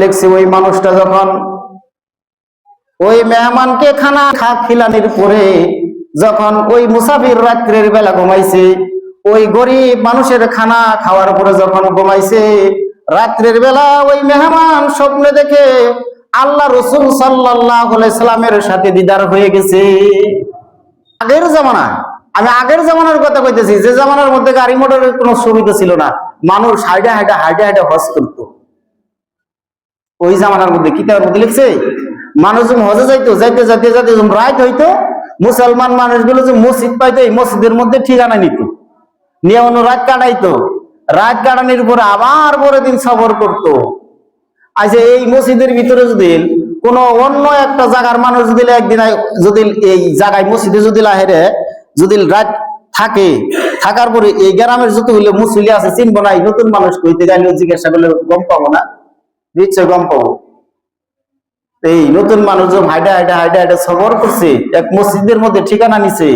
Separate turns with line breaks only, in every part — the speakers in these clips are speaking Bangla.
দেখছি ওই মানুষটা যখন ওই মেহমানকে খানা খিলানির পরে যখন ওই মুসাফির রাত্রের বেলা ঘুমাইছে, ওই গরিব মানুষের খানা খাওয়ার পরে যখন ঘুমাইছে, রাত্রের বেলা ওই মেহমান স্বপ্নে দেখে আল্লাহ রসুল সাল্লাল্লাহু আলাইহি সাল্লামের সাথে দিদার হয়ে গেছে। আগের জামানা, আমি আগের জামানার কথা কইতেছি, যে জামানার মধ্যে গাড়ি মোটরের কোনো সুবিধা ছিল না, মানুষ হাইডা হাইডা হাইডা হাইডা হজ করতো। ওই জামানার মধ্যে কিতাবের মধ্যে লিখছে মানুষ যখন হজে যাইতো, যাইতে যাইতে যাইতে যখন রাত হইতো, মুসলমান মানুষগুলো যে মসজিদ পাইতো, এই মসজিদের মধ্যে ঠিকানা নিত, নিয়ে অন্য রাত কাটাইতো। রাত কাটানোর উপরে আবার পরের দিন সফর করতো। আচ্ছা, এই মসজিদের ভিতরে যদি কোনো অন্য একটা জায়গার মানুষ যদি একদিন যদি এই জায়গায় মসজিদে যদি লাহেরে যদি রাত থাকে, থাকার পরে এই গ্রামের যতগুলো মুসলিম আছে চিনবো না, নতুন মানুষ কইতে গেলেও জিজ্ঞাসা করলে গম পাবো না, নিশ্চয় গম পাবো। এই নতুন মানুষ হাইডা হাইডা হাইডা হাইডা সফর করছে, এক মসজিদের মধ্যে ঠিকানা নিছে।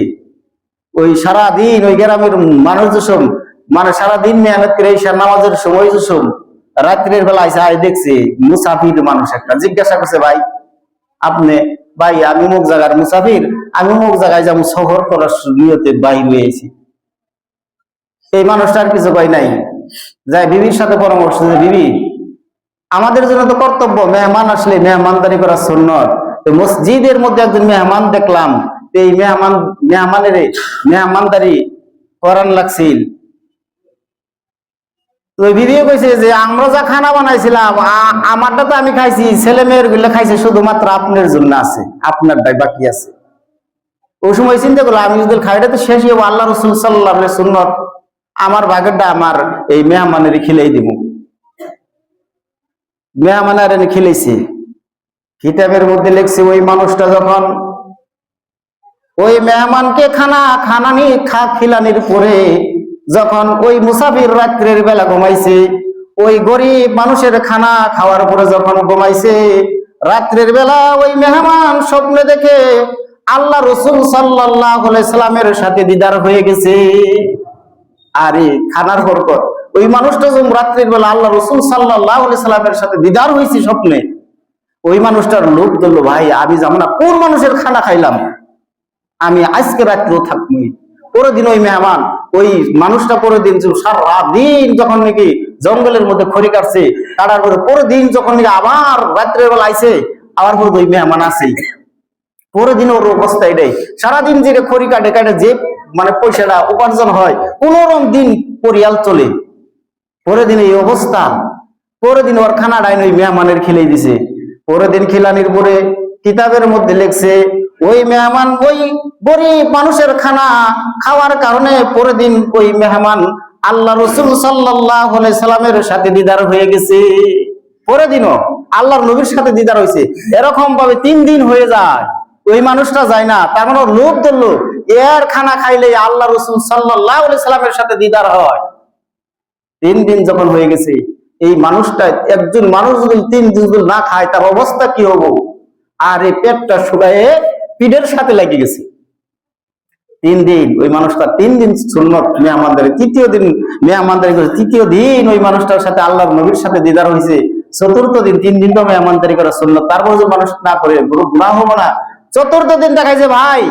ওই সারাদিন ওই গ্রামের মানুষ যেসব মানে সারাদিন মেহনত করে নামাজের সময় যেসব রাত্রের বেলা আইসা দেখছে মুসাফির মানুষ একটা জিজ্ঞাসা করছে, ভাই আপনি, ভাই আমি অমুক জায়গার মুসাফির, আমি অমুক জায়গায় যাবো সফর করার নিয়তে বাইর হয়েছি। এই মানুষটার কিছু কয় নাই, যাই বিবির সাথে পরামর্শ, বিবি আমাদের জন্য তো কর্তব্য, মেহমান আসলে মেহমানদারি করা সুন্নত। মসজিদের মধ্যে একজন মেহমান দেখলাম, এই মেহমানদারি করান লাগছিল। তো বিবিও কইছে যে আমরা যা খানা বানাইছিলাম আমারটা তো আমি খাইছি, ছেলে মেয়ের গুলো খাইছে, শুধুমাত্র আপনার জন্য আছে, আপনারটাই বাকি আছে। ওই সময় চিন্তা করলো আমি যদি খাইটা তো শেষ হবো, আল্লাহ রসুল সাল্লাল্লাহু আলাইহি সুন্নত, আমার ভাগেরটা আমার এই মেহমানের খিলেই দিব। মেহমানের খিলেছে। কিতাবের মধ্যে লিখছে ওই মানুষটা যখন ওই মেহমানকে খিলানির পরে যখন ওই মুসাফির রাত্রের বেলা ঘুমাইছে, ওই গরিব মানুষের খানা খাওয়ার পরে যখন ঘুমাইছে, রাত্রের বেলা ওই মেহমান স্বপ্নে দেখে আল্লাহ রসুল সাল্লাল্লাহু আলাইহি সাল্লামের সাথে দিদার হয়ে গেছে। আরে খানার বরকত, ওই মানুষটা যখন রাত্রির বেলা আল্লাহ রসুল সাল্লাল্লাহু আলাইহি সাল্লামের সাথে দিদার হয়েছে স্বপ্নে, ওই মানুষটার লোভ ধরলো, ভাই আমি যাবো না, কোন মানুষের খানা খাইলাম, আমি আজকে রাত্রেও থাকবই। পরের দিন ওই মেহমান, ওই মানুষটা পরের দিন সারা দিন যখন নাকি জঙ্গলের মধ্যে খড়ি কাটছে, কাটার পরে পরের দিন যখন নাকি আবার রাত্রের বেলা আইছে, আবার পরে ওই মেহমান আছে, পরের দিন ওর অবস্থা এটাই। সারাদিন যে খড়ি কাটে কাটে যে মানে পয়সাটা উপার্জন হয়, কোনোরকম দিন পরিয়াল চলে, পরের দিন এই অবস্থা। পরের দিন ওর খানা ডাইন ওই মেহমানের খেলেই দিছে। পরের দিন খিলানির পরে কিতাবের মধ্যে লিখছে ওই মেহমান ওই গরিব মানুষের খানা খাওয়ার কারণে পরের দিন ওই মেহমান আল্লাহ রসুল সাল্লাল্লাহু আলাইহি সাল্লামের সাথে দিদার হয়ে গেছে। পরের দিনও আল্লাহর নবীর সাথে দিদার হয়েছে। এরকম ভাবে 3 দিন হয়ে যায়, ওই মানুষটা যায় না। তার মানে লোভ ধরলো এর খানা খাইলে আল্লাহ রসুল সাল্লাল্লাহু আলাইহি সাল্লামের সাথে দিদার হয়। 3 দিন যখন হয়ে গেছে, এই মানুষটা, একজন মানুষ যদি 3 দিন যদি না খায় তার অবস্থা কি হবো? আর এই পেটটা শুকায়ে পিঠের সাথে লেগে গেছে। 3 দিন ওই মানুষটা 3 দিন সুন্নত মেহমানদারি, তৃতীয় দিন মেহমানদারি করেছে, তৃতীয় দিন ওই মানুষটার সাথে আল্লাহর নবীর সাথে দিদার হয়েছে। চতুর্থ দিন 3 দিন তো মেহমানদারি করা সুন্নত, তারপর যে মানুষ না করে গুনাহ হবো না? চতুর্থ দিন দেখাইছে, ভাই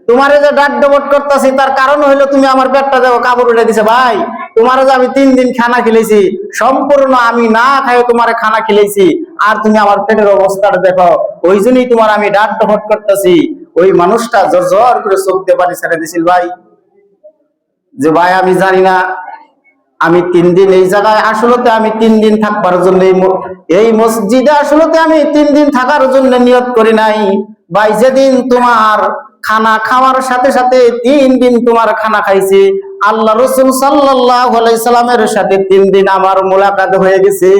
তোমারে যে ডাট ডবট করতেছি তার কারণ হইলো তুমি আমার পেটটা দেখো কাপড় উঠে দিছে। ভাই তোমার যে আমি 3 দিন খানা খেলেছি, সম্পূর্ণ আমি না খাই তোমার খানা খেলেছি, আর তুমি আমার পেটের অবস্থাটা দেখো, ওই জন্যই তোমার আমি ডাট ডবট করতেছি। ওই মানুষটা জোর জোর করে চোখ দিয়ে পানি ছেড়ে দিছিল। ভাই যে ভাই আমি জানি না, আমি 3 দিন এই জায়গায় আসলতে আমি 3 দিন থাকবার জন্য এই মসজিদে আসলতে আমি 3 দিন থাকার জন্য নিয়ত করি নাই। ভাই যেদিন তোমার খানা খাওয়ার সাথে সাথে 3 দিন তোমার খানা খাইছি, আল্লাহ রসুল সাল্লাল্লাহু আলাইহি সাল্লামের সাথে 3 দিন আমার মোলাকাত হয়ে গেছে।